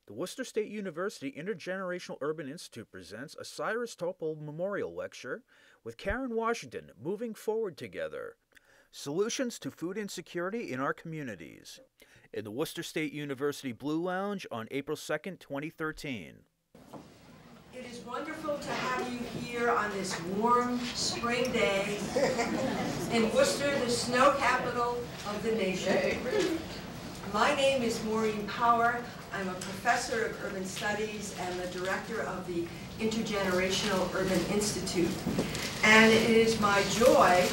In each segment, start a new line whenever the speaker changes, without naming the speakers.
The Worcester State University Intergenerational Urban Institute presents a Cyrus Topol Memorial Lecture with Karen Washington, Moving Forward Together, Solutions to Food Insecurity in Our Communities, in the Worcester State University Blue Lounge on April 2nd, 2013.
It is wonderful to have you here on this warm spring day in Worcester, the snow capital of the nation. My name is Maureen Power. I'm a professor of urban studies and the director of the Intergenerational Urban Institute. And it is my joy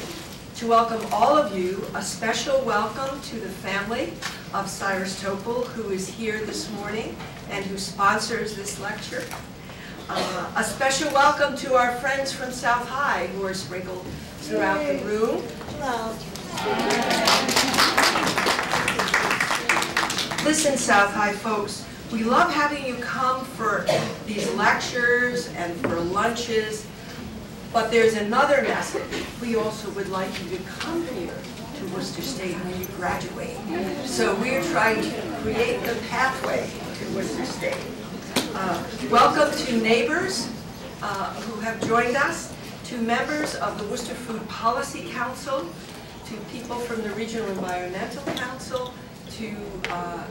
to welcome all of you. A special welcome to the family of Cyrus Topol, who is here this morning and who sponsors this lecture. A special welcome to our friends from South High who are sprinkled throughout the room. Hello. Listen, South High folks, we love having you come for these lectures and for lunches, but there's another message. We also would like you to come here to Worcester State when you graduate. So we're trying to create the pathway to Worcester State. Welcome to neighbors who have joined us, to members of the Worcester Food Policy Council, to people from the Regional Environmental Council, to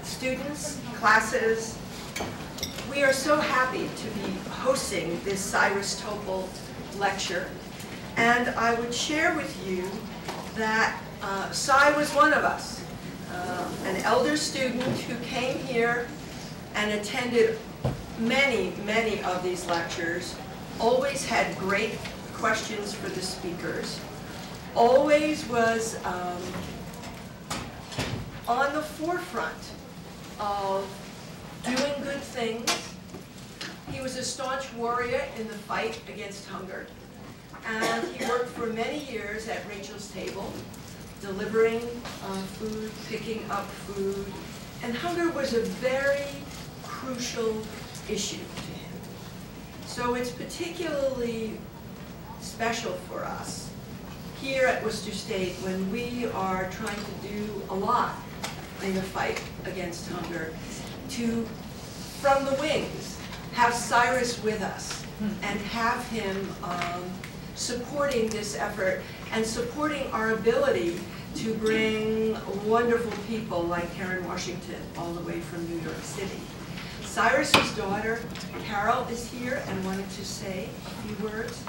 students, classes. We are so happy to be hosting this Cyrus Topol lecture. And I would share with you that Cy was one of us, an elder student who came here and attended many of these lectures, always had great questions for the speakers, always was on the forefront of doing good things. He was a staunch warrior in the fight against hunger, and he worked for many years at Rachel's Table, delivering food, picking up food, and hunger was a very crucial issue to him. So it's particularly special for us here at Worcester State when we are trying to do a lot in the fight against hunger to, from the wings, have Cyrus with us and have him supporting this effort and supporting our ability to bring wonderful people like Karen Washington all the way from New York City. Cyrus's daughter, Carol, is here and wanted to say a few words.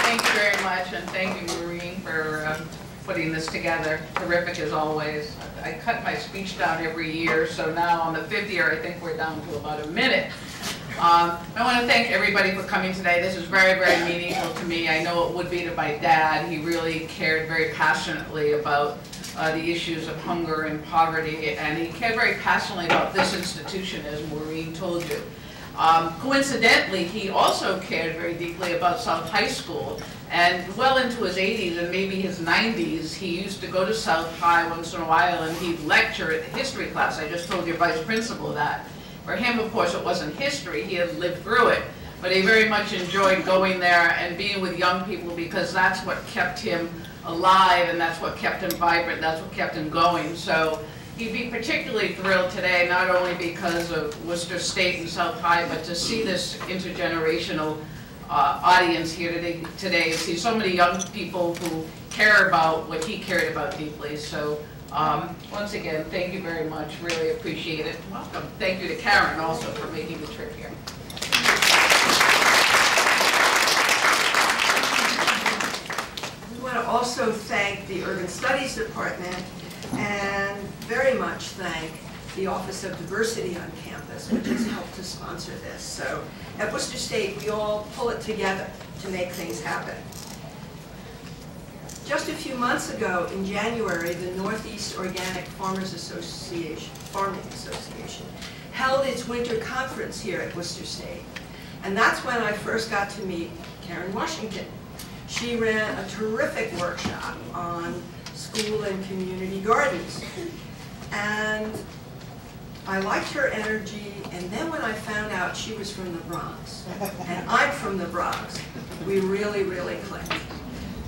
Thank you very much, and thank you, Maureen, for putting this together. Terrific as always. I cut my speech down every year, so now on the 5th year, I think we're down to about a minute. I want to thank everybody for coming today. This is very meaningful to me. I know it would be to my dad. He really cared very passionately about the issues of hunger and poverty, and he cared very passionately about this institution, as Maureen told you. Coincidentally, he also cared very deeply about South High School, and well into his 80s and maybe his 90s, he used to go to South High once in a while and he'd lecture at the history class. I just told your vice principal that. For him, of course, it wasn't history. He had lived through it. But he very much enjoyed going there and being with young people because that's what kept him alive and that's what kept him vibrant, that's what kept him going. So he'd be particularly thrilled today, not only because of Worcester State and South High, but to see this intergenerational audience here today, see so many young people who care about what he cared about deeply. So once again, thank you very much. Really appreciate it. Welcome. Thank you to Karen also for making the trip here.
We want to also thank the Urban Studies Department and very much thank the Office of Diversity on campus, which has helped to sponsor this. So at Worcester State, we all pull it together to make things happen. Just a few months ago, in January, the Northeast Organic Farming Association held its winter conference here at Worcester State. And that's when I first got to meet Karen Washington. She ran a terrific workshop on school and community gardens. And I liked her energy, and then when I found out she was from the Bronx, and I'm from the Bronx, we really clicked.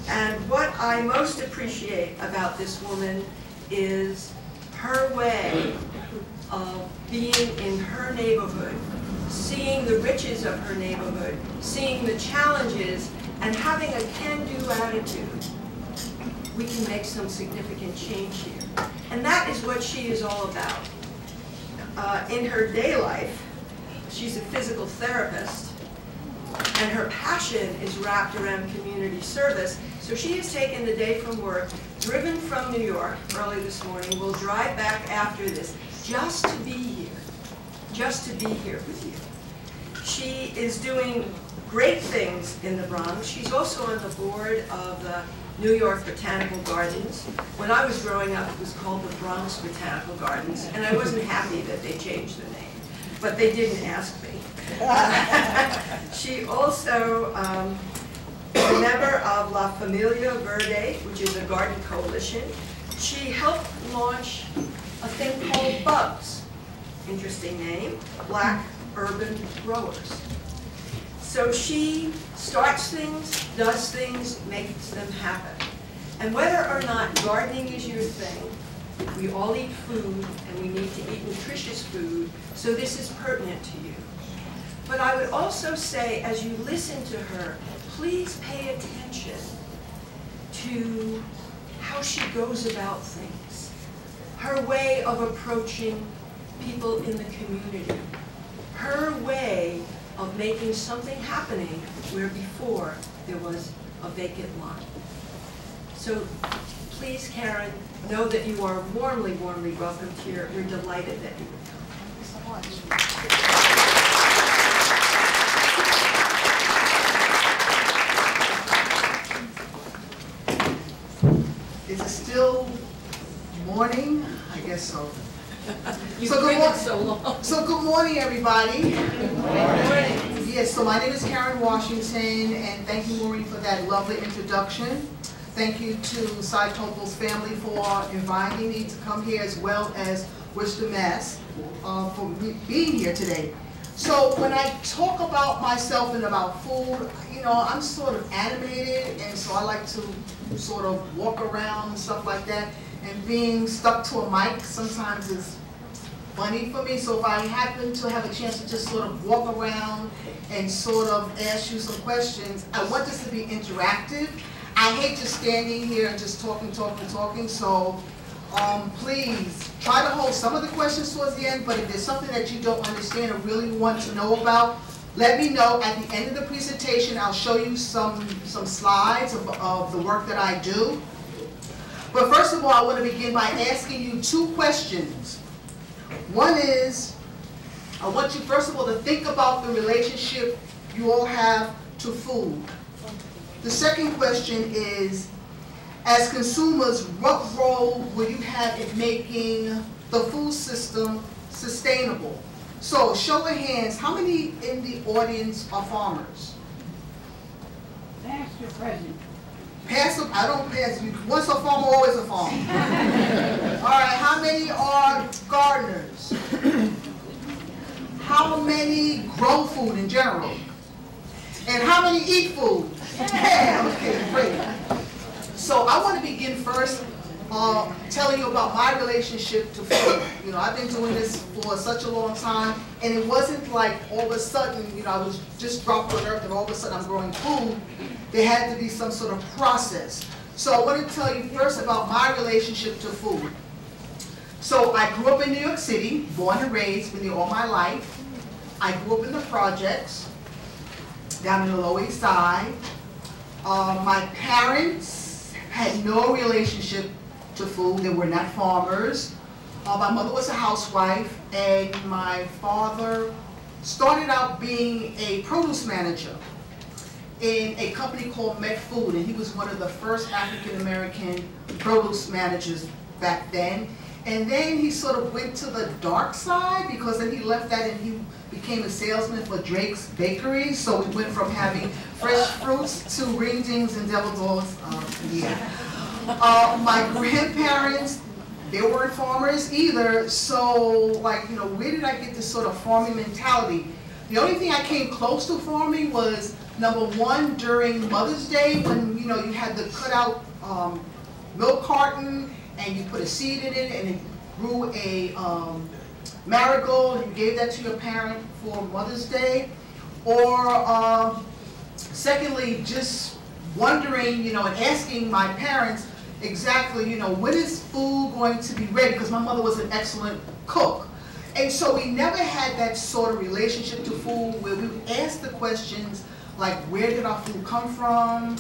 And what I most appreciate about this woman is her way of being in her neighborhood, seeing the riches of her neighborhood, seeing the challenges, and having a can-do attitude. We can make some significant change here. And that is what she is all about. In her day life, she's a physical therapist, and her passion is wrapped around community service. So she has taken the day from work, driven from New York early this morning, will drive back after this, just to be here, just to be here with you. She is doing great things in the Bronx. She's also on the board of the New York Botanical Gardens. When I was growing up, it was called the Bronx Botanical Gardens, and I wasn't happy that they changed the name, but they didn't ask me. She also is a member of La Familia Verde, which is a garden coalition. She helped launch a thing called Bugs, interesting name, Black Urban Growers. So she starts things, does things, makes them happen. And whether or not gardening is your thing, we all eat food and we need to eat nutritious food, so this is pertinent to you. But I would also say, as you listen to her, please pay attention to how she goes about things, her way of approaching people in the community, her way of making something happening where before there was a vacant lot. So please, Karen, know that you are warmly, warmly welcomed here. We're delighted that you would come. Thank you so much.
Is it still morning? I guess so.
You've been so long.
So good morning, everybody.
Good morning.
Yes, so my name is Karen Washington, and thank you, Maureen, for that lovely introduction. Thank you to Cy Topol's family for inviting me to come here, as well as Worcester, Mass, for being here today. So when I talk about myself and about food, you know, I'm sort of animated, and so I like to sort of walk around and stuff like that. And being stuck to a mic sometimes is funny for me. So if I happen to have a chance to just sort of walk around and sort of ask you some questions, I want this to be interactive. I hate just standing here and just talking. So please try to hold some of the questions towards the end, but if there's something that you don't understand or really want to know about, let me know. At the end of the presentation, I'll show you some slides of the work that I do. But first of all, I want to begin by asking you two questions. One is, I want you first of all to think about the relationship you all have to food. The second question is, as consumers, what role will you have in making the food system sustainable? So, show of hands, how many in the audience are farmers?
Past or present?
Past, I don't pass you. Once a farmer, always a farmer. All right, how many are gardeners? How many grow food in general? And how many eat food? Yeah, okay, great. So I want to begin first telling you about my relationship to food. You know, I've been doing this for such a long time, and it wasn't like all of a sudden, you know, I was just dropped on earth and all of a sudden I'm growing food. There had to be some sort of process. So I want to tell you first about my relationship to food. So I grew up in New York City, born and raised, been there all my life. I grew up in the projects, down in the Lower East Side. My parents had no relationship to food. They were not farmers. My mother was a housewife, and my father started out being a produce manager in a company called Met Food, and he was one of the first African-American produce managers back then. And then he sort of went to the dark side, because then he left that and he became a salesman for Drake's Bakery. So we went from having fresh fruits to ring-dings and devil doors. My grandparents, they weren't farmers either. So, like, you know, where did I get this sort of farming mentality? The only thing I came close to farming was Number one, during Mother's Day, when you had the cutout milk carton and you put a seed in it and it grew a marigold and you gave that to your parent for Mother's Day. Or secondly, just wondering, and asking my parents exactly, when is food going to be ready? Because my mother was an excellent cook. And so we never had that sort of relationship to food where we would ask the questions like, where did our food come from?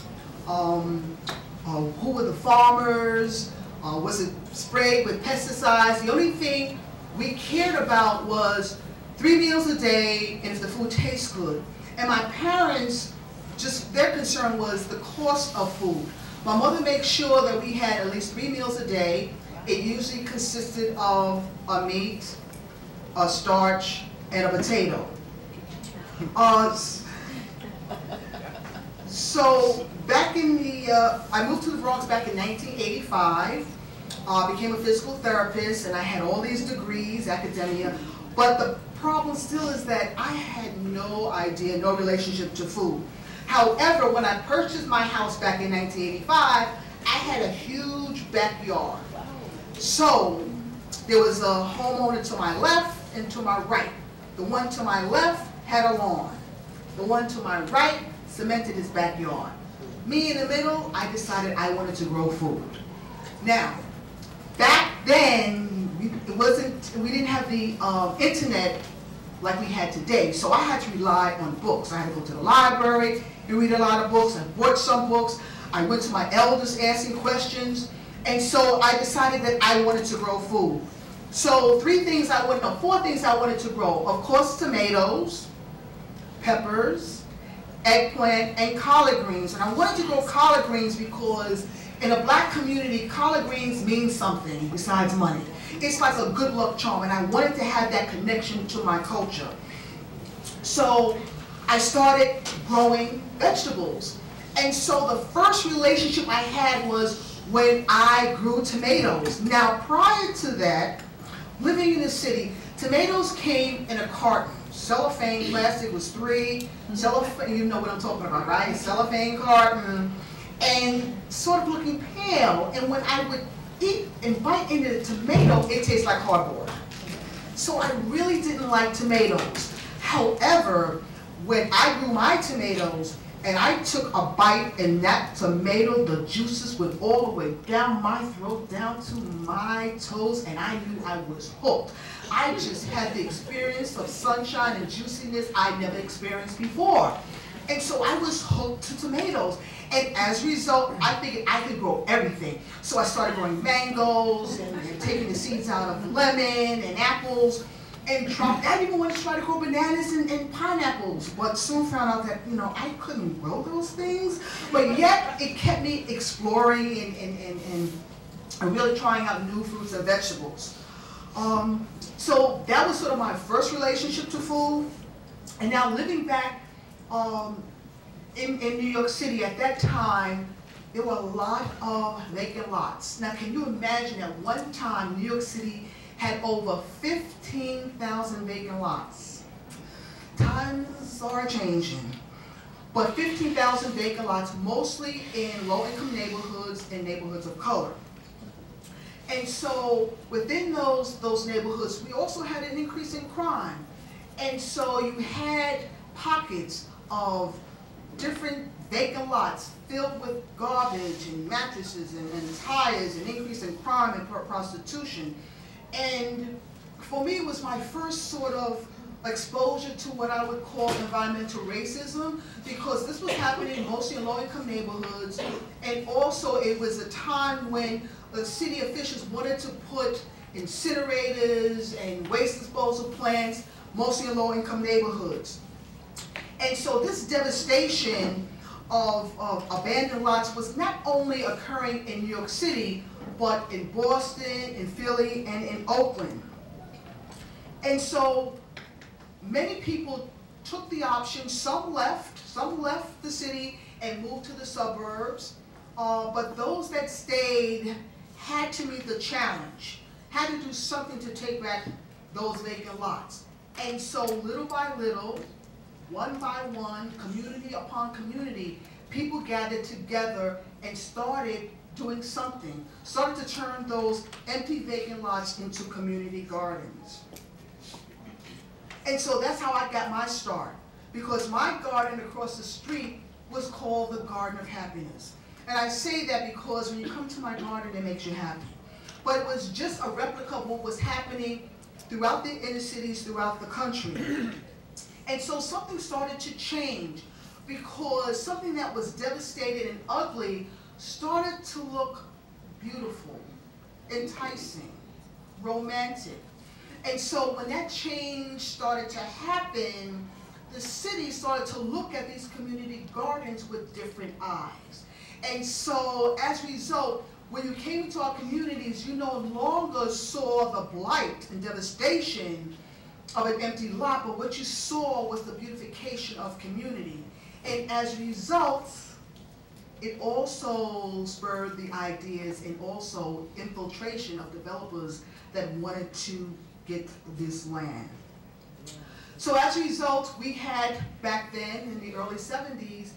Who were the farmers? Was it sprayed with pesticides? The only thing we cared about was 3 meals a day and if the food tastes good. And my parents, just their concern was the cost of food. My mother makes sure that we had at least 3 meals a day. It usually consisted of a meat, a starch, and a potato. So back in the, I moved to the Bronx back in 1985, became a physical therapist, and I had all these degrees, academia, but the problem still is that I had no idea, no relationship to food. However, when I purchased my house back in 1985, I had a huge backyard. So there was a homeowner to my left and to my right. The one to my left had a lawn. The one to my right cemented his backyard. Me in the middle, I decided I wanted to grow food. Now, back then, we didn't have the internet like we had today, so I had to rely on books. I had to go to the library and read a lot of books. I bought some books. I went to my elders asking questions, and so I decided that I wanted to grow food. So 4 things I wanted to grow. Of course, tomatoes, peppers, eggplant, and collard greens. And I wanted to grow collard greens because in a black community, collard greens mean something besides money. It's like a good luck charm, and I wanted to have that connection to my culture. So I started growing vegetables. And so the first relationship I had was when I grew tomatoes. Now, prior to that, living in the city, tomatoes came in a carton. Cellophane plastic was 3. Cellophane, you know what I'm talking about, right? Cellophane carton, and sort of looking pale. And when I would eat and bite into the tomato, it tastes like cardboard. So I really didn't like tomatoes. However, when I grew my tomatoes and I took a bite and that tomato, the juices went all the way down my throat, down to my toes, and I knew I was hooked. I just had the experience of sunshine and juiciness I never experienced before. And so I was hooked to tomatoes. And as a result, I figured I could grow everything. So I started growing mangoes and taking the seeds out of lemon and apples. And I didn't even want to try to grow bananas and pineapples, but soon found out that, I couldn't grow those things. But yet, it kept me exploring and really trying out new fruits and vegetables. So that was sort of my first relationship to food. And now living back in New York City at that time, there were a lot of vacant lots. Now, can you imagine at one time New York City had over 15,000 vacant lots? Times are changing. But 15,000 vacant lots, mostly in low-income neighborhoods and neighborhoods of color. And so within those neighborhoods, we also had an increase in crime. And so you had pockets of different vacant lots filled with garbage and mattresses and tires, and increase in crime and prostitution. And for me, it was my first sort of exposure to what I would call environmental racism, because this was happening mostly in low-income neighborhoods, and also it was a time when the city officials wanted to put incinerators and waste disposal plants mostly in low-income neighborhoods. And so this devastation of abandoned lots was not only occurring in New York City, but in Boston, in Philly, and in Oakland. And so many people took the option. Some left the city and moved to the suburbs, but those that stayed had to meet the challenge, had to do something to take back those vacant lots. And so little by little, one by one, community upon community, people gathered together and started doing something, started to turn those empty vacant lots into community gardens. And so that's how I got my start, because my garden across the street was called the Garden of Happiness. And I say that because when you come to my garden, it makes you happy. But it was just a replica of what was happening throughout the inner cities, throughout the country. And so something started to change, because something that was devastated and ugly started to look beautiful, enticing, romantic. And so when that change started to happen, the city started to look at these community gardens with different eyes. And so as a result, when you came into our communities, you no longer saw the blight and devastation of an empty lot, but what you saw was the beautification of community. And as a result, it also spurred the ideas and also infiltration of developers that wanted to get this land. So as a result, we had back then in the early 70s,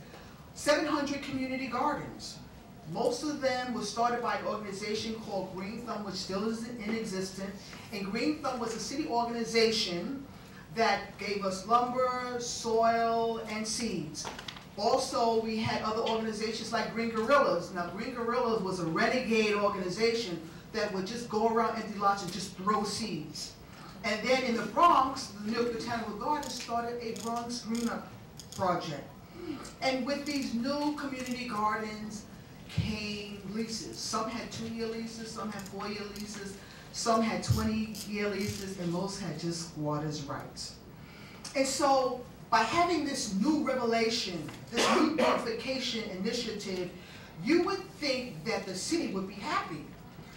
700 community gardens. Most of them were started by an organization called Green Thumb, which still is in existence. And Green Thumb was a city organization that gave us lumber, soil, and seeds. Also, we had other organizations like Green Guerrillas. Now, Green Guerrillas was a renegade organization that would just go around empty lots and just throw seeds. And then in the Bronx, the NY Botanical Gardens started a Bronx Green Up project. And with these new community gardens came leases. Some had 2-year leases, some had 4-year leases, some had 20-year leases, and most had just squatters' rights. And so by having this new revelation, this new beautification initiative, you would think that the city would be happy.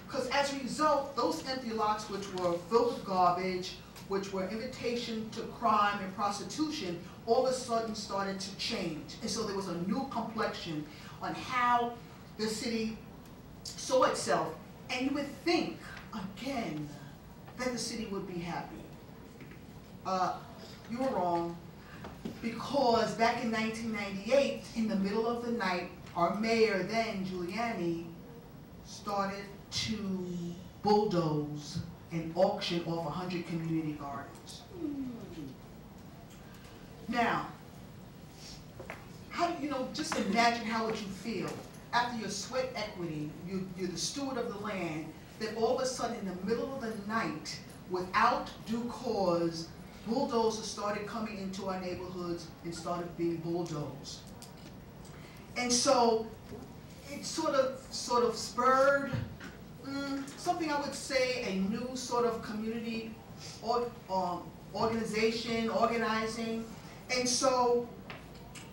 Because as a result, those empty lots which were filled with garbage, which were invitation to crime and prostitution, all of a sudden started to change. And so there was a new complexion on how the city saw itself. And you would think, again, that the city would be happy. You were wrong, because back in 1998, in the middle of the night, our mayor then, Giuliani, started to bulldoze and auction off 100 community gardens. Now, how do you know, just imagine how would you feel after your sweat equity, you're the steward of the land, that all of a sudden in the middle of the night, without due cause, bulldozers started coming into our neighborhoods and started being bulldozed. And so it sort of spurred something I would say a new sort of community organization, organizing. And so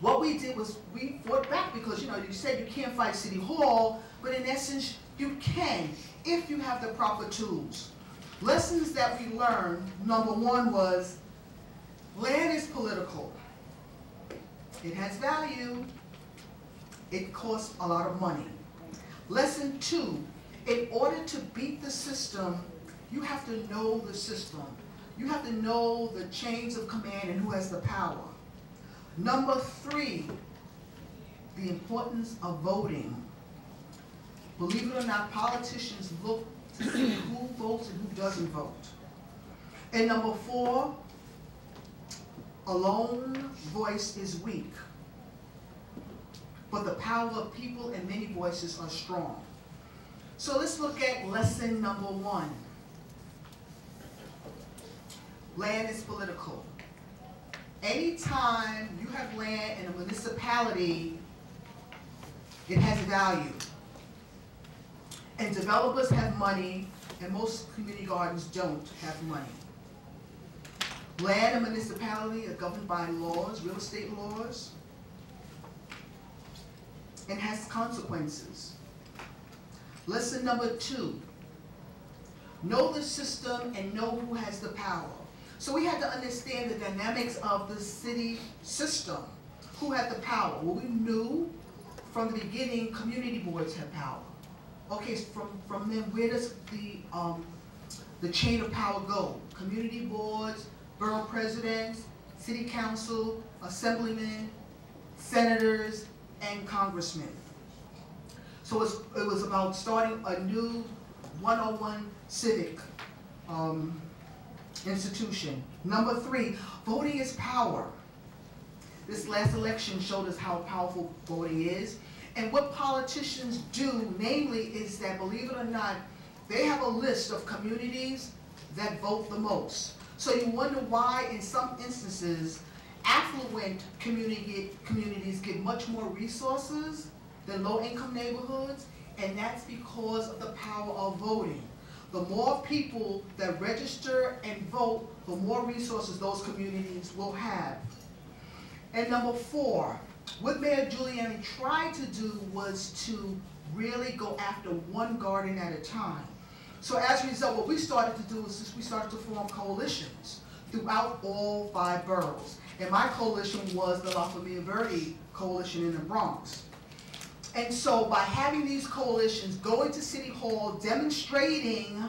what we did was we fought back, because you said you can't fight City Hall, but in essence you can if you have the proper tools. Lessons that we learned, number one was land is political. It has value. It costs a lot of money. Lesson two, in order to beat the system, you have to know the system. You have to know the chains of command and who has the power. Number three, the importance of voting. Believe it or not, politicians look to see who votes and who doesn't vote. And number four, a lone voice is weak, but the power of people and many voices are strong. So let's look at lesson number one. Land is political. Anytime you have land in a municipality, it has value. And developers have money, and most community gardens don't have money. Land and municipality are governed by laws, real estate laws, and has consequences. Lesson number two, know the system and know who has the power. So we had to understand the dynamics of the city system. Who had the power? Well, we knew from the beginning community boards had power. Okay, so from then, where does the chain of power go? Community boards, borough presidents, city council, assemblymen, senators, and congressmen. So it was about starting a new 101 civic institution. Number 3, voting is power. This last election showed us how powerful voting is. And what politicians do, namely, is that, believe it or not, they have a list of communities that vote the most. So you wonder why, in some instances, affluent communities get much more resources than low-income neighborhoods, and that's because of the power of voting. The more people that register and vote, the more resources those communities will have. And number 4, what Mayor Giuliani tried to do was to really go after one garden at a time. So as a result, what we started to do is we started to form coalitions throughout all 5 boroughs. And my coalition was the La Familia Verde coalition in the Bronx. And so by having these coalitions go into City Hall demonstrating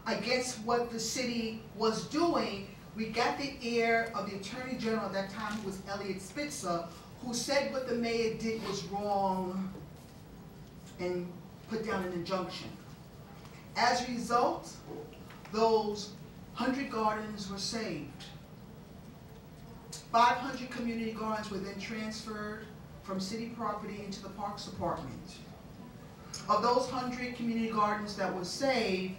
against what the city was doing, we got the ear of the Attorney General at that time, who was Elliot Spitzer, who said what the mayor did was wrong and put down an injunction. As a result, those 100 gardens were saved. 500 community gardens were then transferred from city property into the Parks Department. Of those 100 community gardens that were saved,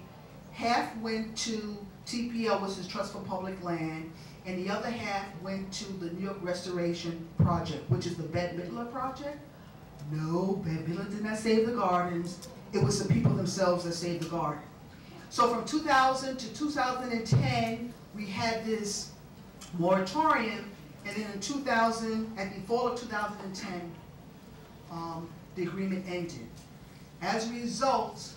half went to TPL, which is Trust for Public Land, and the other half went to the New York Restoration Project, which is the Bette Midler Project. No, Bette Midler did not save the gardens. It was the people themselves that saved the garden. So from 2000 to 2010, we had this moratorium, and then in 2000, at the fall of 2010, the agreement ended. As a result,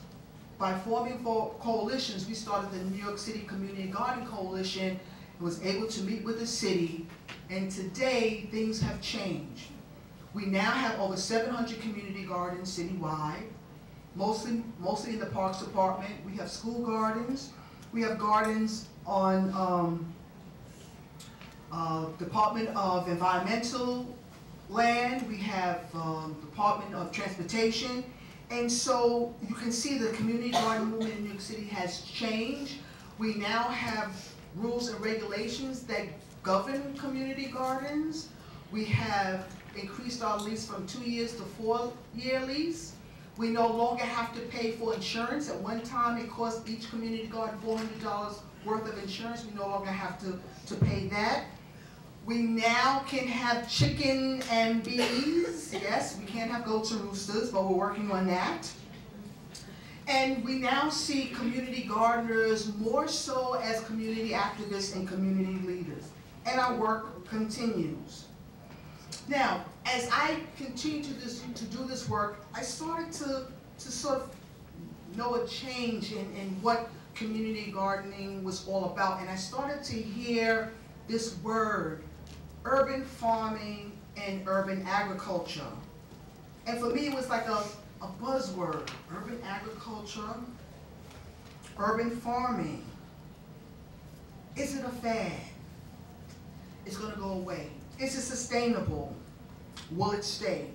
by forming coalitions, we started the New York City Community Garden Coalition and was able to meet with the city, and today things have changed. We now have over 700 community gardens citywide, mostly in the Parks Department. We have school gardens. We have gardens on Department of Environmental Land. We have Department of Transportation. And so you can see the community garden movement in New York City has changed. We now have rules and regulations that govern community gardens. We have increased our lease from 2 years to 4-year lease. We no longer have to pay for insurance. At one time, it cost each community garden $400 worth of insurance. We no longer have to pay that. We now can have chicken and bees. Yes, we can't have goats and roosters, but we're working on that. And we now see community gardeners more so as community activists and community leaders. And our work continues. Now, as I continue to do this work, I started to sort of know a change in what community gardening was all about. And I started to hear this word, urban farming and urban agriculture. And for me, it was like a buzzword, urban agriculture, urban farming. Is it a fad? It's gonna go away. Is it sustainable? Will it stay?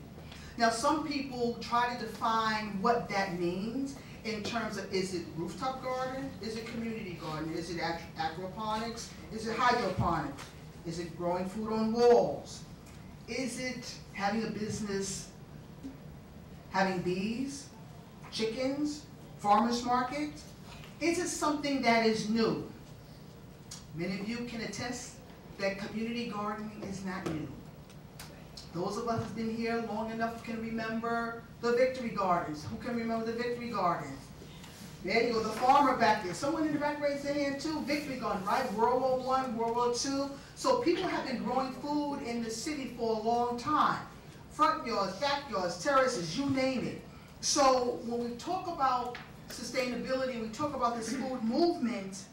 Now, some people try to define what that means in terms of, is it rooftop garden? Is it community garden? Is it aquaponics? Is it hydroponics? Is it growing food on walls? Is it having a business, having bees, chickens, farmers market? Is it something that is new? Many of you can attest that community gardening is not new. Those of us who've been here long enough can remember the Victory Gardens. Who can remember the Victory Gardens? There you go, the farmer back there. Someone in the back raised their hand too. Victory Garden, right? World War I, World War II. So people have been growing food in the city for a long time. Front yards, backyards, terraces, you name it. So when we talk about sustainability and we talk about this food movement,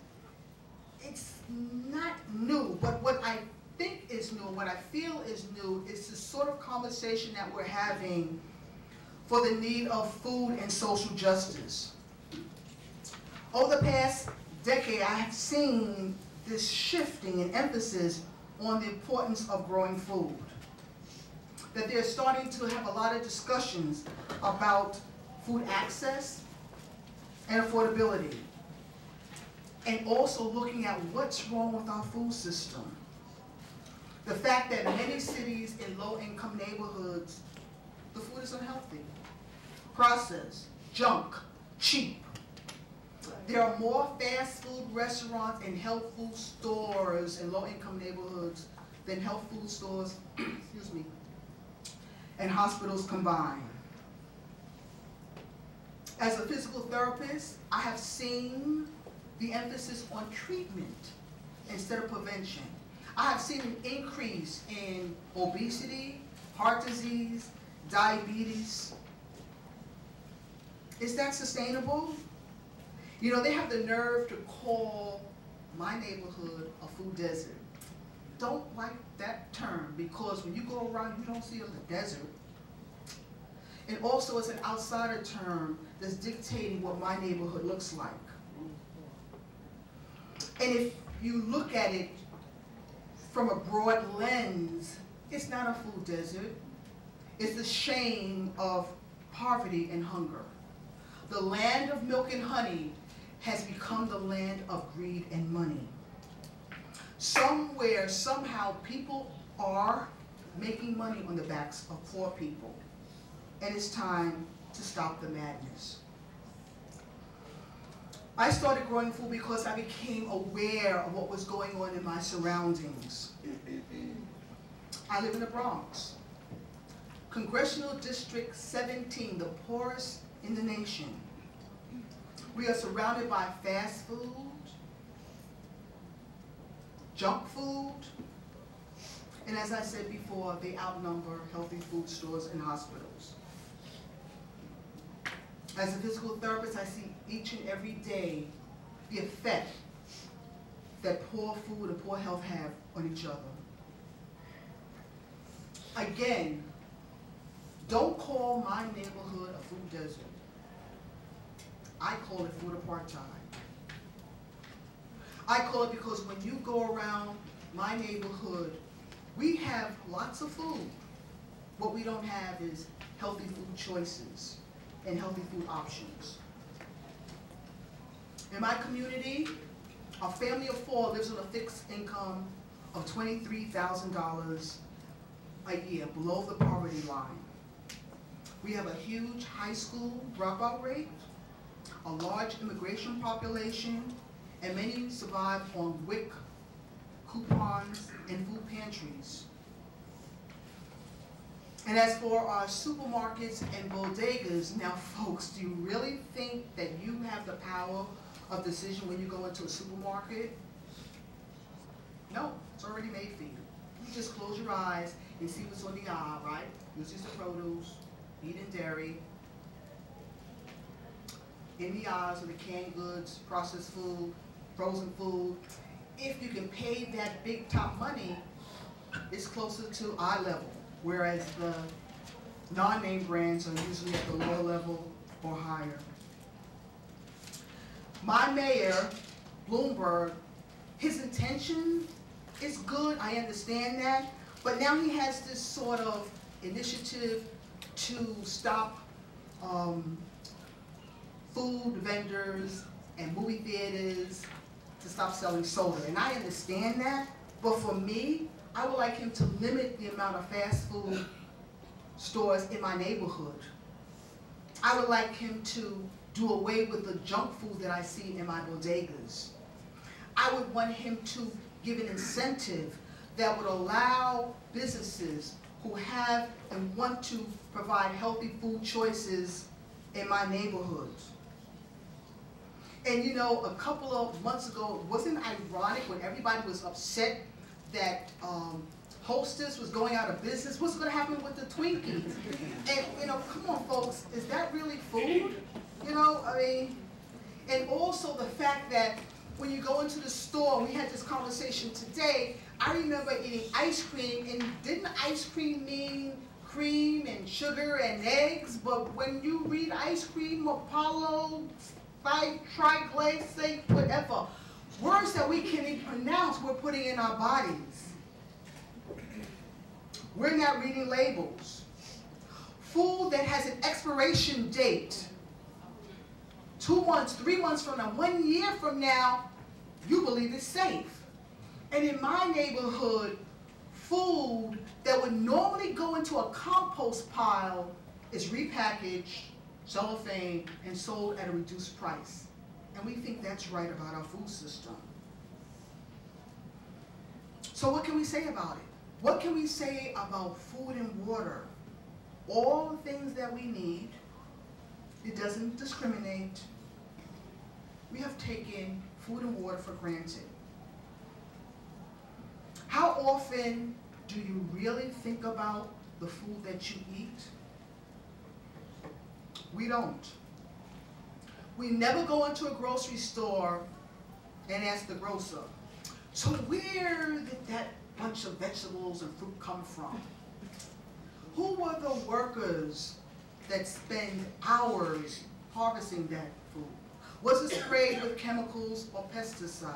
it's not new. But what I think is new, what I feel is new, is the sort of conversation that we're having for the need of food and social justice. Over the past decade, I have seen this shifting in emphasis on the importance of growing food. That they're starting to have a lot of discussions about food access and affordability. And also looking at what's wrong with our food system. The fact that in many cities in low-income neighborhoods, the food is unhealthy, processed, junk, cheap. There are more fast food restaurants and health food stores in low-income neighborhoods than health food stores, excuse me, and hospitals combined. As a physical therapist, I have seen the emphasis on treatment instead of prevention. I have seen an increase in obesity, heart disease, diabetes. Is that sustainable? You know, they have the nerve to call my neighborhood a food desert. Don't like that term, because when you go around, you don't see a desert. And also it's an outsider term that's dictating what my neighborhood looks like. And if you look at it from a broad lens, it's not a food desert. It's the shame of poverty and hunger. The land of milk and honey has become the land of greed and money. Somewhere, somehow, people are making money on the backs of poor people. And it's time to stop the madness. I started growing food because I became aware of what was going on in my surroundings. I live in the Bronx. Congressional District 17, the poorest in the nation. We are surrounded by fast food, junk food, and as I said before, they outnumber healthy food stores and hospitals. As a physical therapist, I see each and every day the effect that poor food and poor health have on each other. Again, don't call my neighborhood a food desert. I call it food apartheid. I call it because when you go around my neighborhood, we have lots of food. What we don't have is healthy food choices and healthy food options. In my community, a family of 4 lives on a fixed income of $23,000 a year, below the poverty line. We have a huge high school dropout rate, a large immigration population, and many survive on WIC coupons and food pantries. And as for our supermarkets and bodegas, now folks, do you really think that you have the power of decision when you go into a supermarket? No, it's already made for you. You just close your eyes and see what's on the aisle, right? Usually it's the produce, meat and dairy. In the aisles are the canned goods, processed food, frozen food. If you can pay that big top money, it's closer to eye level, whereas the non-name brands are usually at the lower level or higher. My mayor, Bloomberg, his intention is good, I understand that, but now he has this sort of initiative to stop food vendors and movie theaters to stop selling soda. And I understand that, but for me, I would like him to limit the amount of fast food stores in my neighborhood. I would like him to do away with the junk food that I see in my bodegas. I would want him to give an incentive that would allow businesses who have and want to provide healthy food choices in my neighborhoods. And you know, a couple of months ago, wasn't it ironic when everybody was upset that Hostess was going out of business? What's going to happen with the Twinkies? And you know, come on folks, is that really food? You know, I mean, and also the fact that when you go into the store, we had this conversation today, I remember eating ice cream, and didn't ice cream mean cream and sugar and eggs? But when you read ice cream, Apollo, triglyceride, whatever, words that we can't even pronounce, we're putting in our bodies. We're not reading labels. Food that has an expiration date, 2 months, 3 months from now, 1 year from now, you believe it's safe. And in my neighborhood, food that would normally go into a compost pile is repackaged, cellophane, and sold at a reduced price. And we think that's right about our food system. So what can we say about it? What can we say about food and water? All the things that we need. It doesn't discriminate. We have taken food and water for granted. How often do you really think about the food that you eat? We don't. We never go into a grocery store and ask the grocer, so where did that bunch of vegetables and fruit come from? Who were the workers that spend hours harvesting that food? Was it sprayed with chemicals or pesticides?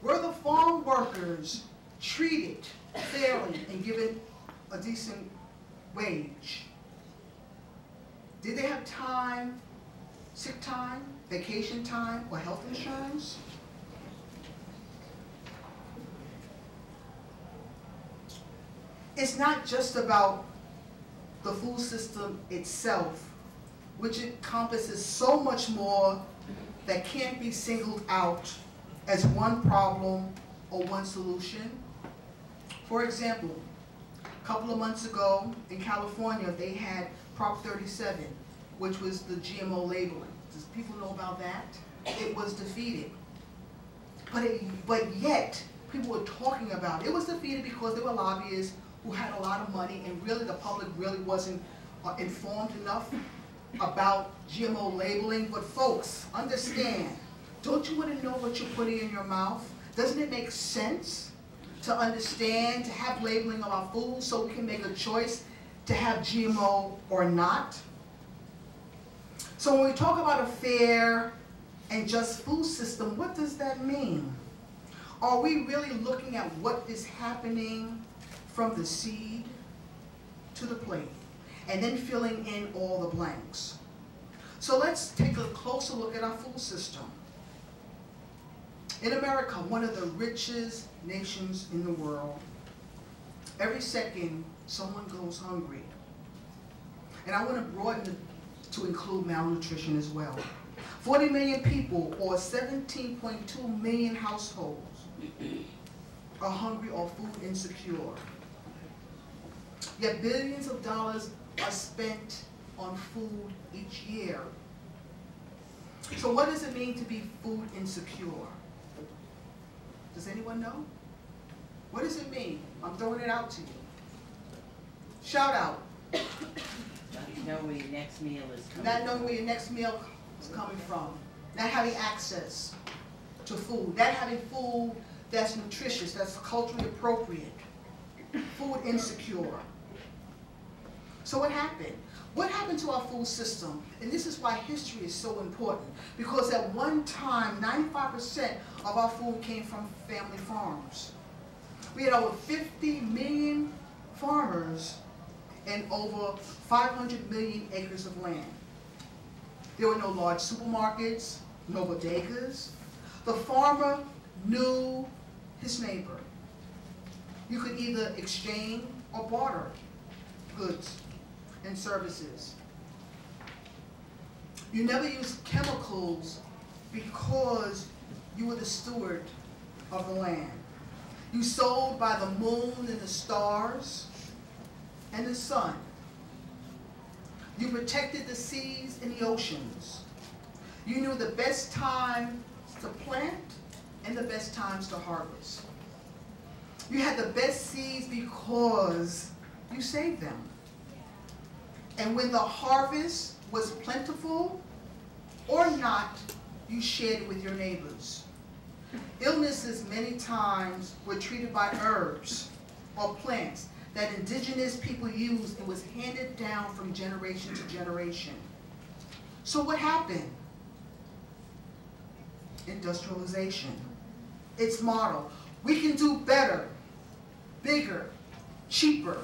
Were the farm workers treated fairly and given a decent wage? Did they have time, sick time, vacation time, or health insurance? It's not just about the food system itself, which encompasses so much more that can't be singled out as one problem or one solution. For example, a couple of months ago in California, they had Prop 37, which was the GMO labeling. Does people know about that? It was defeated. But yet, people were talking about it. It was defeated because there were lobbyists who had a lot of money, and really the public really wasn't informed enough about GMO labeling. But folks, understand, don't you want to know what you're putting in your mouth? Doesn't it make sense to understand, to have labeling of our food so we can make a choice to have GMO or not? So when we talk about a fair and just food system, what does that mean? Are we really looking at what is happening from the seed to the plate, and then filling in all the blanks? So let's take a closer look at our food system. In America, one of the richest nations in the world, every second someone goes hungry. And I want to broaden it to include malnutrition as well. 40 million people, or 17.2 million households, are hungry or food insecure. Yet billions of dollars are spent on food each year. So what does it mean to be food insecure? Does anyone know? What does it mean? I'm throwing it out to you. Shout out.
Not knowing where your next meal is coming from.
Not knowing where your next meal is coming from. Not having access to food. Not having food that's nutritious, that's culturally appropriate. Food insecure. So what happened? What happened to our food system? And this is why history is so important. Because at one time, 95% of our food came from family farms. We had over 50 million farmers and over 500 million acres of land. There were no large supermarkets, no bodegas. The farmer knew his neighbor. You could either exchange or barter goods and services. You never used chemicals because you were the steward of the land. You sold by the moon and the stars and the sun. You protected the seas and the oceans. You knew the best time to plant and the best times to harvest. You had the best seeds because you saved them. And when the harvest was plentiful or not, you shared it with your neighbors. Illnesses many times were treated by herbs or plants that indigenous people used and was handed down from generation to generation. So what happened? Industrialization. Its model: we can do better, bigger, cheaper.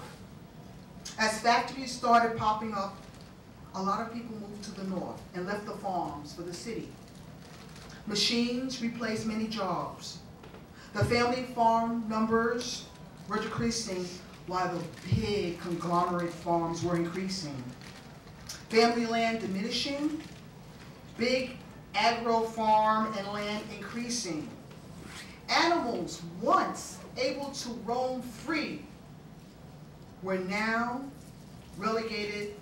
As factories started popping up, a lot of people moved to the north and left the farms for the city. Machines replaced many jobs. The family farm numbers were decreasing while the big conglomerate farms were increasing. Family land diminishing, big agro farm and land increasing. Animals once able to roam free were now relegated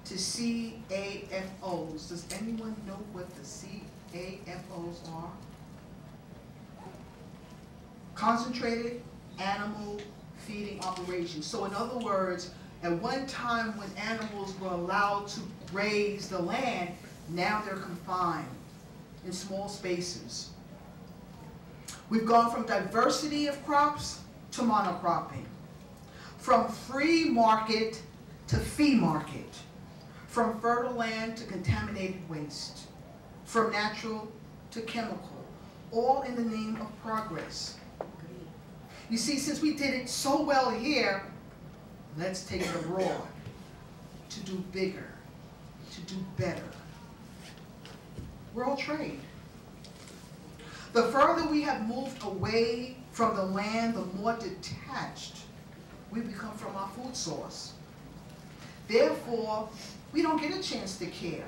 to CAFOs. Does anyone know what the CAFOs are? Concentrated animal feeding operations. So in other words, at one time when animals were allowed to graze the land, now they're confined in small spaces. We've gone from diversity of crops to monocropping, from free market to fee market, from fertile land to contaminated waste, from natural to chemical, all in the name of progress. You see, since we did it so well here, let's take it abroad to do bigger, to do better. World trade. The further we have moved away from the land, the more detached we become from our food source. Therefore, we don't get a chance to care.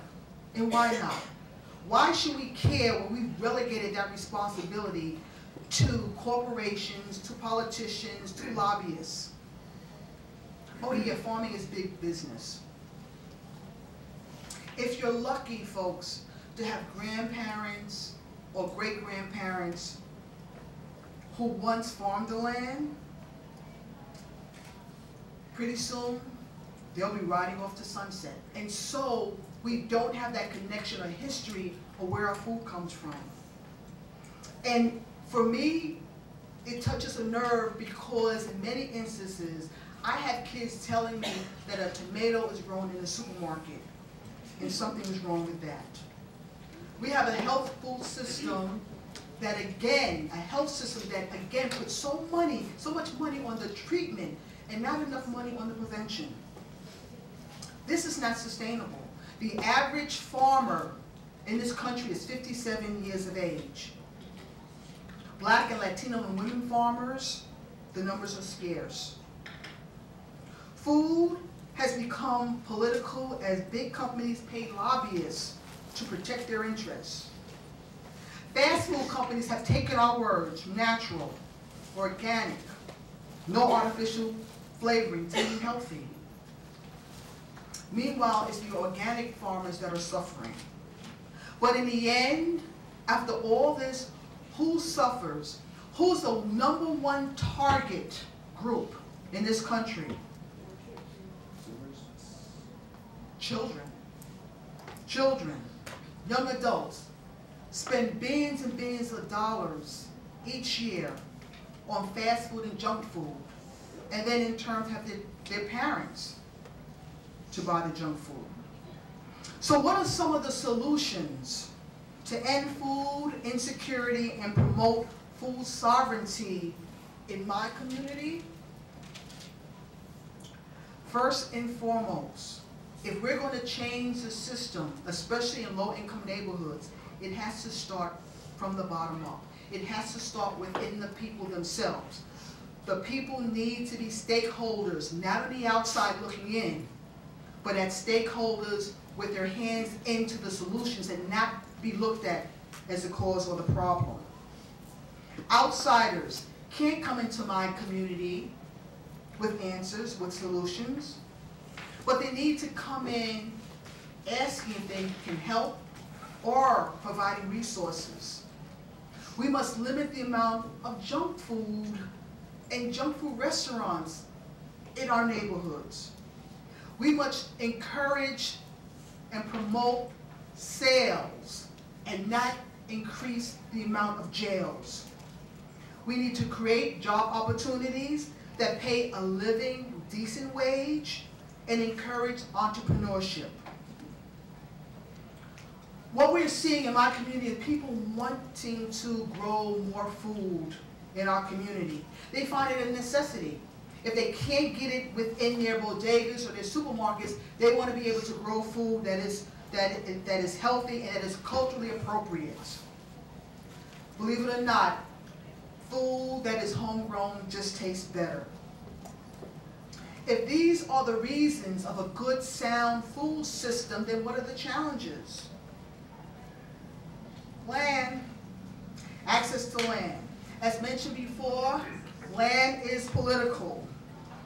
And why not? Why should we care when we've relegated that responsibility to corporations, to politicians, to lobbyists? Oh yeah, farming is big business. If you're lucky, folks, to have grandparents or great-grandparents who once farmed the land, pretty soon they'll be riding off to sunset. And so we don't have that connection or history of where our food comes from. And for me, it touches a nerve because in many instances, I have kids telling me that a tomato is grown in a supermarket and something is wrong with that. We have a health food system that again, puts so much money on the treatment and not enough money on the prevention. This is not sustainable. The average farmer in this country is 57 years of age. Black and Latino and women farmers, the numbers are scarce. Food has become political as big companies pay lobbyists to protect their interests. Fast food companies have taken our words, natural, organic, no artificial flavoring, to be healthy. Meanwhile, it's the organic farmers that are suffering. But in the end, after all this, who suffers? Who's the #1 target group in this country? Children. Children, young adults, spend billions and billions of dollars each year on fast food and junk food, and then in turn have their parents to buy the junk food. So what are some of the solutions to end food insecurity and promote food sovereignty in my community? First and foremost, if we're going to change the system, especially in low-income neighborhoods, it has to start from the bottom up. It has to start within the people themselves. The people need to be stakeholders, not on the outside looking in, but as stakeholders with their hands into the solutions and not be looked at as the cause or the problem. Outsiders can't come into my community with answers, with solutions, but they need to come in asking if they can help or providing resources. We must limit the amount of junk food and junk food restaurants in our neighborhoods. We must encourage and promote sales and not increase the amount of jails. We need to create job opportunities that pay a living, decent wage and encourage entrepreneurship. What we're seeing in my community is people wanting to grow more food in our community. They find it a necessity. If they can't get it within their bodegas or their supermarkets, they want to be able to grow food that is healthy and that is culturally appropriate. Believe it or not, food that is homegrown just tastes better. If these are the reasons of a good, sound food system, then what are the challenges? Land, access to land. As mentioned before, land is political.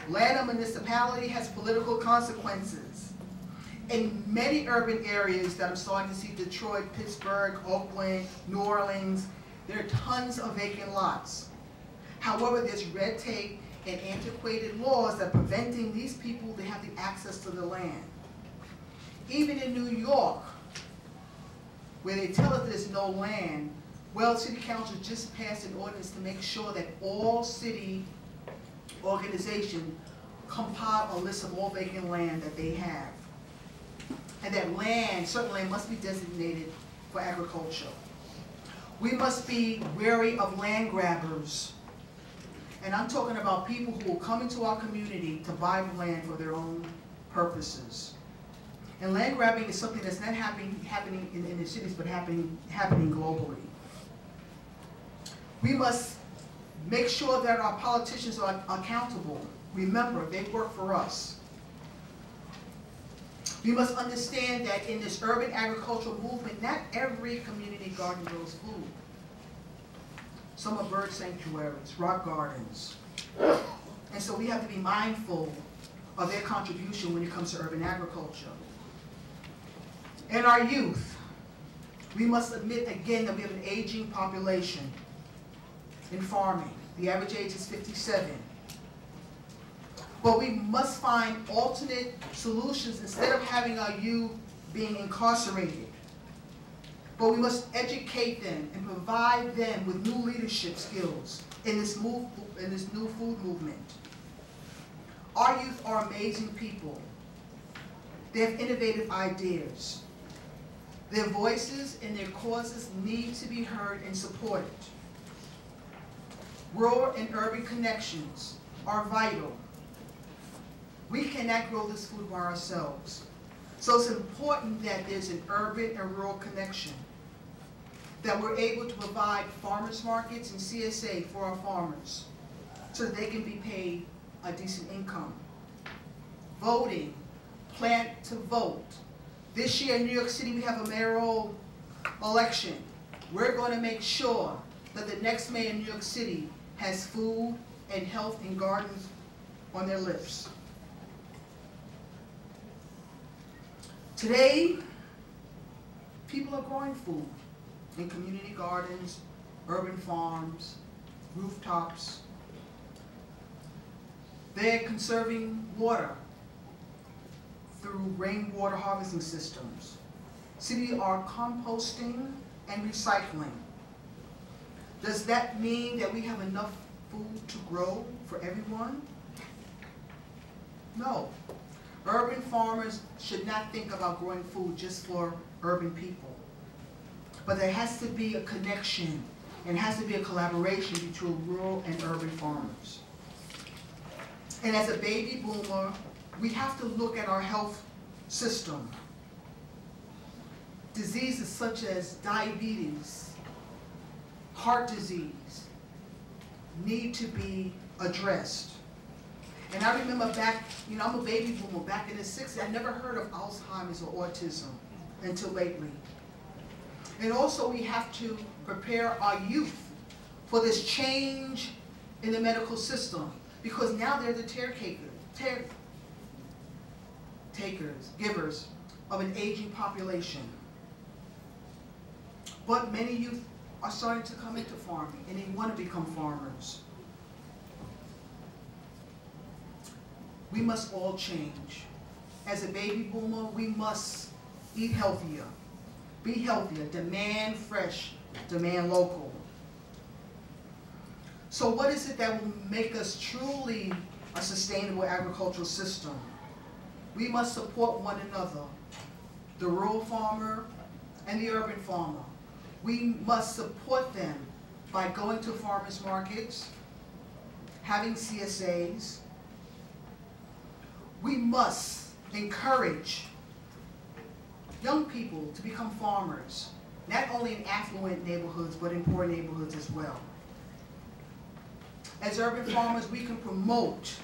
Land of municipality has political consequences. In many urban areas that I'm starting to see, Detroit, Pittsburgh, Oakland, New Orleans, there are tons of vacant lots. However, there's red tape and antiquated laws that are preventing these people to have the access to the land. Even in New York, where they tell us there's no land, well, City Council just passed an ordinance to make sure that all city organizations compile a list of all vacant land that they have. And that land, certain land, must be designated for agriculture. We must be wary of land grabbers. And I'm talking about people who will come into our community to buy land for their own purposes. And land grabbing is something that's not happening in the cities, but happening globally. We must make sure that our politicians are accountable. Remember, they work for us. We must understand that in this urban agricultural movement, not every community garden grows food. Some are bird sanctuaries, rock gardens. And so we have to be mindful of their contribution when it comes to urban agriculture. And our youth, we must admit again that we have an aging population in farming. The average age is 57. But we must find alternate solutions instead of having our youth being incarcerated. But we must educate them and provide them with new leadership skills in this new food movement. Our youth are amazing people. They have innovative ideas. Their voices and their causes need to be heard and supported. Rural and urban connections are vital. We cannot grow this food by ourselves. So it's important that there's an urban and rural connection, that we're able to provide farmers markets and CSA for our farmers so that they can be paid a decent income. Voting, plan to vote. This year in New York City we have a mayoral election. We're going to make sure that the next mayor in New York City has food and health and gardens on their lips. Today, people are growing food in community gardens, urban farms, rooftops. They're conserving water through rainwater harvesting systems. Cities are composting and recycling. Does that mean that we have enough food to grow for everyone? No. Urban farmers should not think about growing food just for urban people. But there has to be a connection and has to be a collaboration between rural and urban farmers. And as a baby boomer, we have to look at our health system. Diseases such as diabetes, heart disease, need to be addressed. And I remember back, I'm a baby boomer, back in the 60s, I never heard of Alzheimer's or autism until lately. And also we have to prepare our youth for this change in the medical system, because now they're the givers of an aging population. But many youth are starting to come into farming and they want to become farmers. We must all change. As a baby boomer, we must eat healthier, be healthier, demand fresh, demand local. So what is it that will make us truly a sustainable agricultural system? We must support one another, the rural farmer and the urban farmer. We must support them by going to farmers markets, having CSAs, We must encourage young people to become farmers, not only in affluent neighborhoods, but in poor neighborhoods as well. As urban farmers, we can promote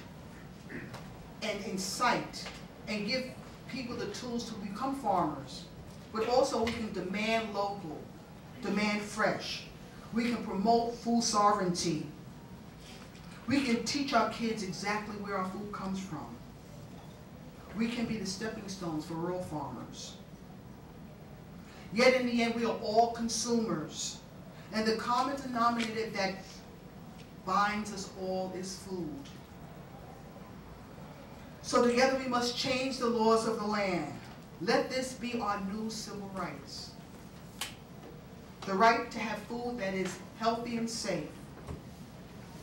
and incite and give people the tools to become farmers, but also we can demand local, demand fresh. We can promote food sovereignty. We can teach our kids exactly where our food comes from. We can be the stepping stones for rural farmers. Yet in the end, we are all consumers. And the common denominator that binds us all is food. So together we must change the laws of the land. Let this be our new civil rights. The right to have food that is healthy and safe.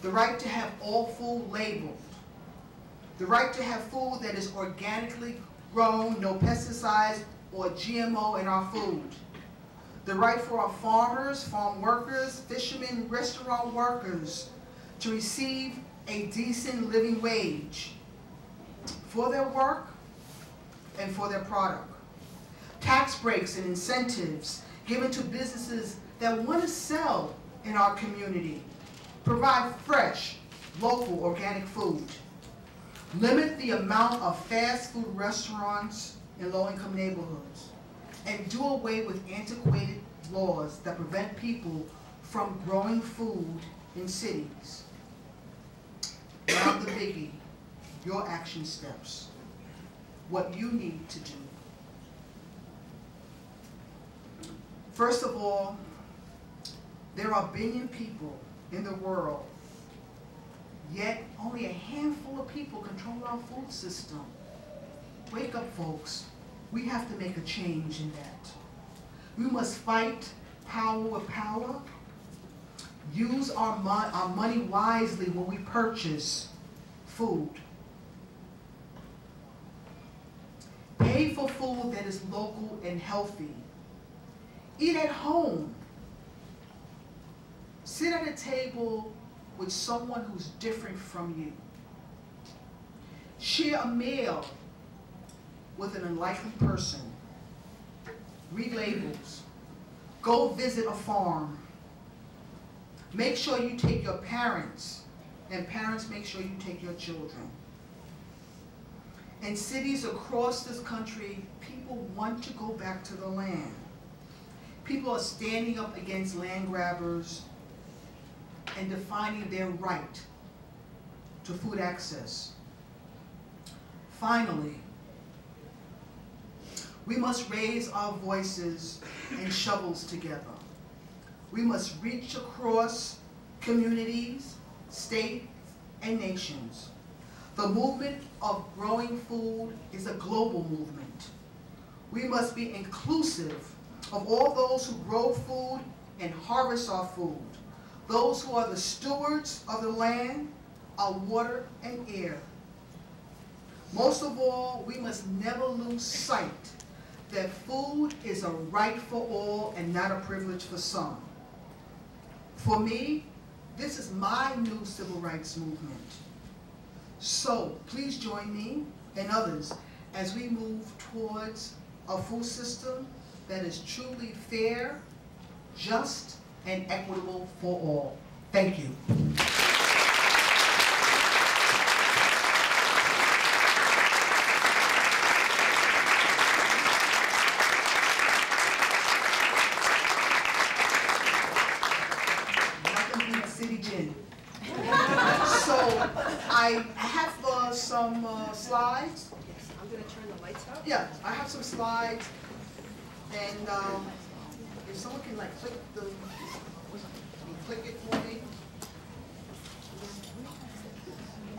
The right to have all food labeled. The right to have food that is organically grown, no pesticides or GMO in our food. The right for our farmers, farm workers, fishermen, restaurant workers to receive a decent living wage for their work and for their product. Tax breaks and incentives given to businesses that want to sell in our community. Provide fresh, local, organic food. Limit the amount of fast food restaurants in low-income neighborhoods. And do away with antiquated laws that prevent people from growing food in cities. Now the biggie, your action steps. What you need to do. First of all, there are 1 billion people in the world, yet only a handful of people control our food system. Wake up, folks. We have to make a change in that. We must fight power with power. Use our money wisely when we purchase food. Pay for food that is local and healthy. Eat at home. Sit at a table with someone who's different from you. Share a meal with an unlikely person. Read labels. Go visit a farm. Make sure you take your parents, and parents make sure you take your children. In cities across this country, people want to go back to the land. People are standing up against land grabbers and defining their right to food access. Finally, we must raise our voices and shovels together. We must reach across communities, states, and nations. The movement of growing food is a global movement. We must be inclusive of all those who grow food and harvest our food, those who are the stewards of the land, our water, and air. Most of all, we must never lose sight that food is a right for all and not a privilege for some. For me, this is my new civil rights movement. So please join me and others as we move towards a food system that is truly fair, just, and equitable for all. Thank you. So I have some slides.
Yes, I'm going to turn the lights out.
Yeah, I have some slides, and if someone can like click it for me.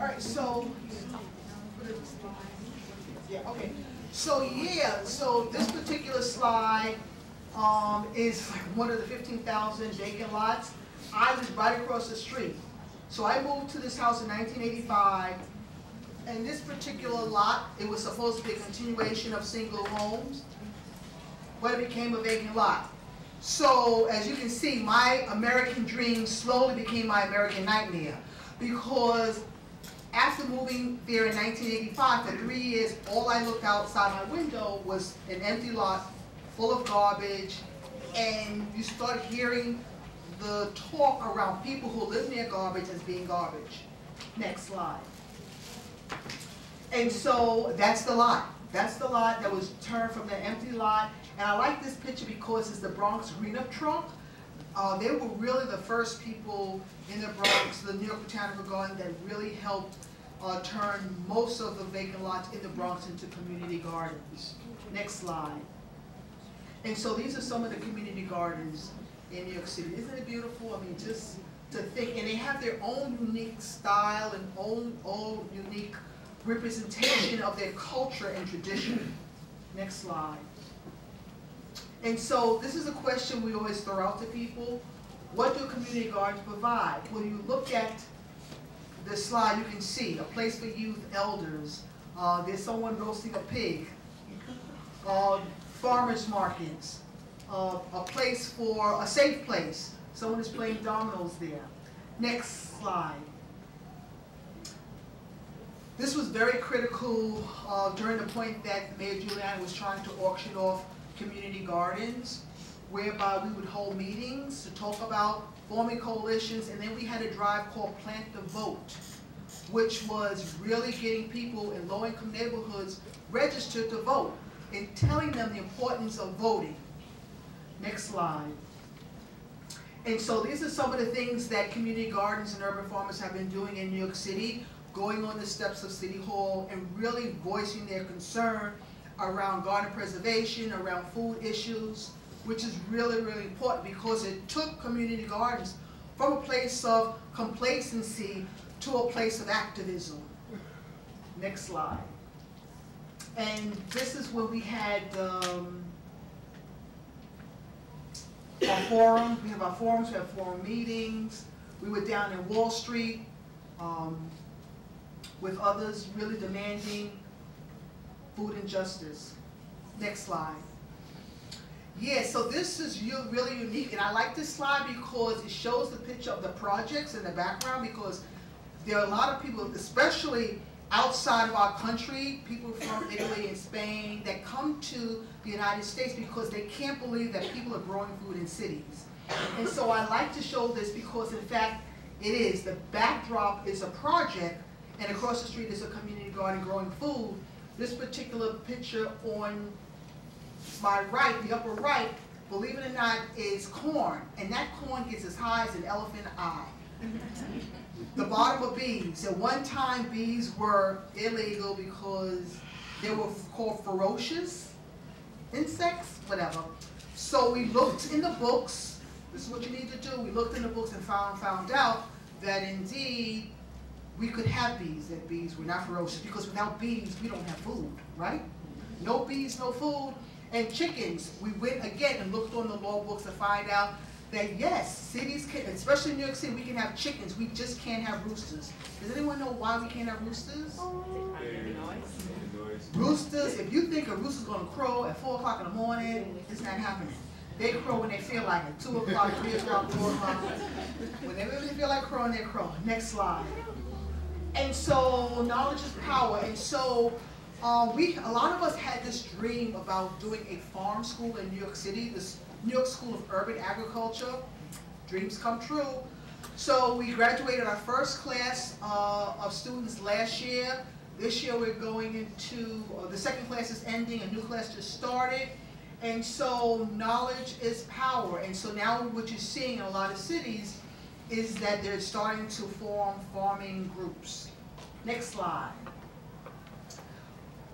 All right, so yeah, okay. So this particular slide is like one of the 15,000 vacant lots. I live right across the street. So I moved to this house in 1985, and this particular lot, it was supposed to be a continuation of single homes, but it became a vacant lot. So as you can see, my American dream slowly became my American nightmare, because After moving there in 1985, for 3 years, all I looked outside my window was an empty lot full of garbage, and you start hearing the talk around people who live near garbage as being garbage. Next slide. And so that's the lot. That's the lot that was turned from the empty lot. And I like this picture because it's the Bronx Green Up Trunk. They were really the first people in the Bronx, the New York Botanical Garden, that really helped turn most of the vacant lots in the Bronx into community gardens. Next slide. And so these are some of the community gardens in New York City. Isn't it beautiful? I mean, just to think, and they have their own unique style and own unique representation of their culture and tradition. Next slide. And so this is a question we always throw out to people. What do community gardens provide? When you look at this slide, you can see a place for youth, elders. There's someone roasting a pig. Farmers markets. A place for, a safe place. Someone is playing dominoes there. Next slide. This was very critical during the point that Mayor Giuliani was trying to auction off community gardens, whereby we would hold meetings to talk about forming coalitions, and then we had a drive called Plant the Vote, which was really getting people in low-income neighborhoods registered to vote and telling them the importance of voting. Next slide. And so these are some of the things that community gardens and urban farmers have been doing in New York City, going on the steps of City Hall and really voicing their concern around garden preservation, around food issues, which is really, really important because it took community gardens from a place of complacency to a place of activism. Next slide. And this is when we had our forum. We have our forums, we have forum meetings. We were down in Wall Street with others really demanding food and justice. Next slide. Yeah, so this is really unique, and I like this slide because it shows the picture of the projects in the background, because there are a lot of people, especially outside of our country, people from Italy and Spain, that come to the United States because they can't believe that people are growing food in cities. And so I like to show this because, in fact, it is. The backdrop is a project, and across the street is a community garden growing food. This particular picture on my right, the upper right, believe it or not, is corn. And that corn gets as high as an elephant eye. The bottom are bees. At one time, bees were illegal because they were called ferocious insects, whatever. So we looked in the books. This is what you need to do. We looked in the books and found out that indeed we could have bees, that bees were not ferocious, because without bees, we don't have food, right? No bees, no food. And chickens, we went again and looked on the law books to find out that yes, cities can, especially in New York City, we can have chickens, we just can't have roosters. Does anyone know why we can't have roosters? Roosters, if you think a rooster's gonna crow at 4 o'clock in the morning, it's not happening. They crow when they feel like it, 2 o'clock, 3 o'clock, 4 o'clock. When they really feel like crowing, they crow. Next slide. And so knowledge is power. And so a lot of us had this dream about doing a farm school in New York City, this New York School of Urban Agriculture. Dreams come true. So we graduated our first class of students last year. This year we're going into, the second class is ending, a new class just started. And so knowledge is power. And so now what you're seeing in a lot of cities is that they're starting to form farming groups. Next slide.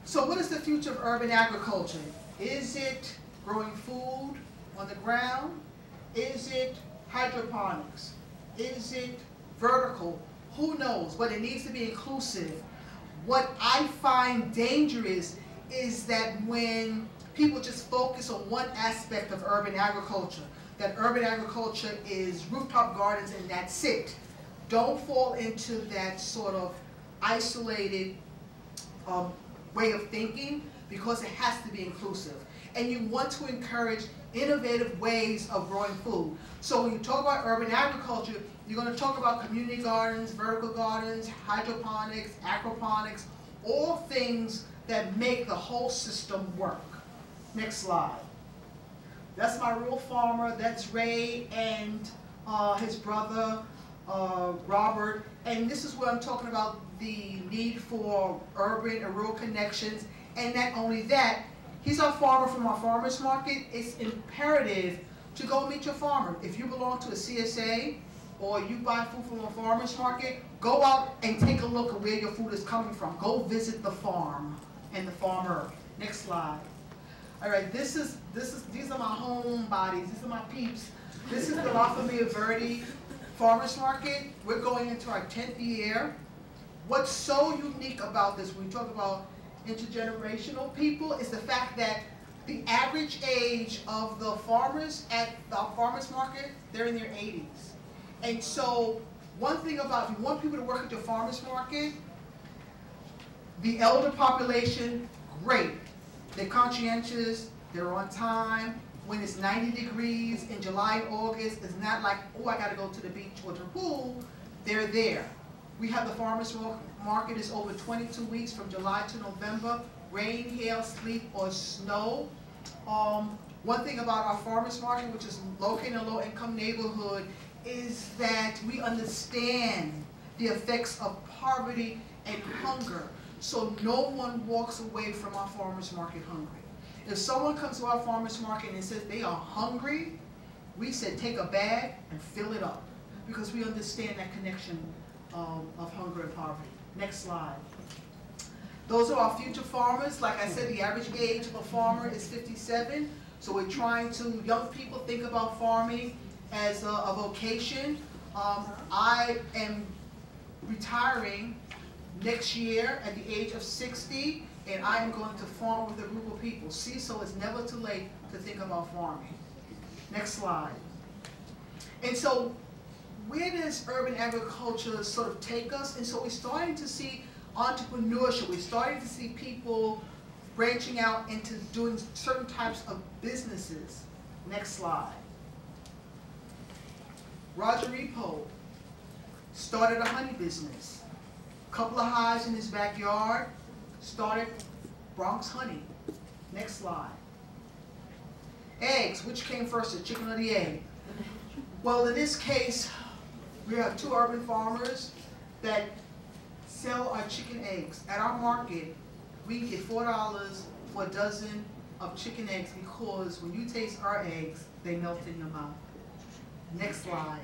So what is the future of urban agriculture? Is it growing food on the ground? Is it hydroponics? Is it vertical? Who knows? But it needs to be inclusive. What I find dangerous is that when people just focus on one aspect of urban agriculture, that urban agriculture is rooftop gardens and that's it. Don't fall into that sort of isolated way of thinking, because it has to be inclusive. And you want to encourage innovative ways of growing food. So when you talk about urban agriculture, you're going to talk about community gardens, vertical gardens, hydroponics, aquaponics, all things that make the whole system work. Next slide. That's my rural farmer. That's Ray and his brother, Robert. And this is where I'm talking about the need for urban and rural connections. And not only that, he's our farmer from our farmer's market. It's imperative to go meet your farmer. If you belong to a CSA or you buy food from a farmer's market, go out and take a look at where your food is coming from. Go visit the farm and the farmer. Next slide. All right, these are my homebodies. These are my peeps. This is the La Familia Verde Farmers Market. We're going into our 10th year. What's so unique about this, when we talk about intergenerational people, is the fact that the average age of the farmers at the farmers market, they're in their 80s. And so one thing about, if you want people to work at your farmers market, the elder population, great. They're conscientious, they're on time. When it's 90 degrees in July and August, it's not like, oh, I gotta go to the beach or the pool. They're there. We have the farmers market is over 22 weeks from July to November. Rain, hail, sleet, or snow. One thing about our farmers market, which is located in a low-income neighborhood, is that we understand the effects of poverty and hunger. So no one walks away from our farmers market hungry. If someone comes to our farmers market and says they are hungry, we said take a bag and fill it up, because we understand that connection of hunger and poverty. Next slide. Those are our future farmers. Like I said, the average age of a farmer is 57. So we're trying to, young people think about farming as a vocation. I am retiring next year at the age of 60, and I am going to farm with a group of people. See, so it's never too late to think about farming. Next slide. And so where does urban agriculture sort of take us? And so we're starting to see entrepreneurship. We're starting to see people branching out into doing certain types of businesses. Next slide. Roger Repo started a honey business. Couple of hives in his backyard, started Bronx Honey. Next slide. Eggs, which came first, the chicken or the egg? Well, in this case, we have two urban farmers that sell our chicken eggs. At our market, we get $4 for a dozen of chicken eggs, because when you taste our eggs, they melt in your mouth. Next slide.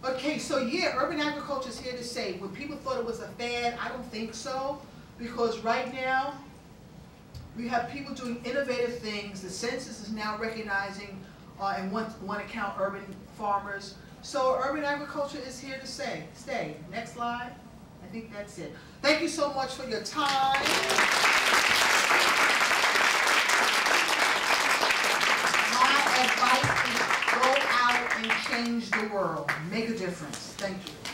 Okay, so yeah, urban agriculture is here to stay. When people thought it was a fad, I don't think so, because right now we have people doing innovative things. The census is now recognizing and want to count urban farmers. So urban agriculture is here to stay. Next slide. I think that's it. Thank you so much for your time. My advice is go out and change the world. Make a difference. Thank you.